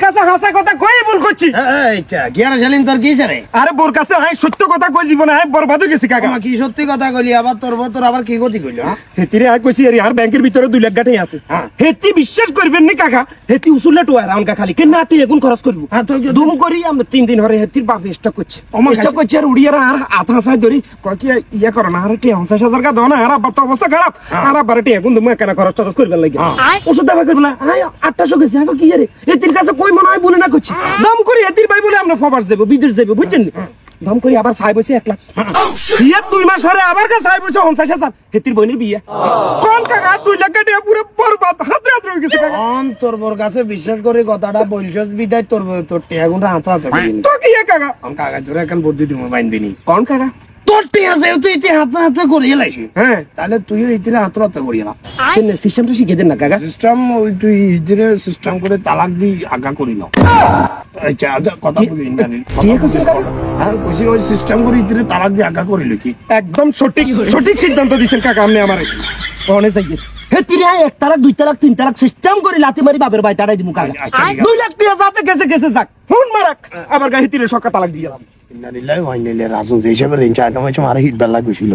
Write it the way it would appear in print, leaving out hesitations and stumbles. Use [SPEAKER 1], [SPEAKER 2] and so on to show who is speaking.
[SPEAKER 1] কাছে হাসা কথা কই ভুল করছি
[SPEAKER 2] আচ্ছা গিয়ারা শালিন তোর কি রে
[SPEAKER 1] আরে বোর কাছে আমি সত্য কথা কই জীবনে আমি বরবাদ হয়ে গেছি কাকা
[SPEAKER 2] কি সত্যি কথা কইলি আবার তোর আবার কি গতি কইলি
[SPEAKER 1] হেতিরে আই কইছি আর ব্যাংকের ভিতরে 2 লাখ টাকা আছে হেতি বিশ্বাস করবেন নি কাকা হেতি উসুলে তো আর আমকা খালি কেন নাটি এখন খরচ করব দুম করি আমরা 3 দিন হরে হেতির বাপ স্টক করছে স্টক করছে আর উড়িয়ার আর আধা সাই ধরি কই কি ইয়া করো না আর 50,000 টাকা দাও না আর বাপ তো অবস্থা খারাপ আর বারটি এখন তুমি কেন খরচ টরচ করবেন লাগি ওষুধ দাবা করবেন না আই 800 গেছে আগে কি রে হেতির কাছে কই মনে হয় বলে না করছি দাম করি হেতির ভাই বলে আমরা ফবার যাবো বিদেশ যাবো বুঝছেন দাম করি আবার চাই বসে 1 লাখ বিয়ে 2 মাস হরে আবার কা চাই বসে 50,000 হেতির বইনের বিয়ে কোন কাকা 2 লাখ টাকা পুরো বরবাদ হাতে হাতে হয়ে গেছে কাকা
[SPEAKER 2] তোর বর কাছে বিশ্বাস করে কথাটা বলছস বিদায় তোর টাকা গুণটা হাতে হাতে
[SPEAKER 1] তো কি কাকা
[SPEAKER 2] কাকা তোরা এখন বুদ্ধি দিমু বাইনবিনি
[SPEAKER 1] কোন কাকা
[SPEAKER 2] তোর টিয়া তুই ইতি হাতে হাতে করিয়ে লাইছি হ্যাঁ তাহলে তুইও ইতিরে হাতে হাতে করিয়ে না
[SPEAKER 1] সিস্টেমটা শিখে দেন না কাকা
[SPEAKER 2] সিস্টেম ওই তুই ইতিরে সিস্টেম করে তালাক দি আগা করি নাও আচ্ছা আচ্ছা কথা বুঝিন না
[SPEAKER 1] ঠিক আছে কাকা
[SPEAKER 2] হ্যাঁ কইছি ওই সিস্টেম করে ইতিরে তালাক দি আগা করে লইছি
[SPEAKER 1] একদম সঠিক সিদ্ধান্ত দিছেন কাকা আপনি আমারে ওনে যাই হেতিরে 1 তালাক 2 তালাক 3 তালাক সিস্টেম করে লাতি মারি বাপের ভাই তাড়াই দিমু কাকা 2 লাখ টাকা যাতে গেছে যাক হুন মারাক আবার গা হেতিরে সকা তালাক দিলাম
[SPEAKER 2] ইন্নালিল্লাহি ওয়া ইন্না ইলাইহি রাজিউন হিসেবে রেঞ্জ আগামে মারা হিট বেলা গেছিল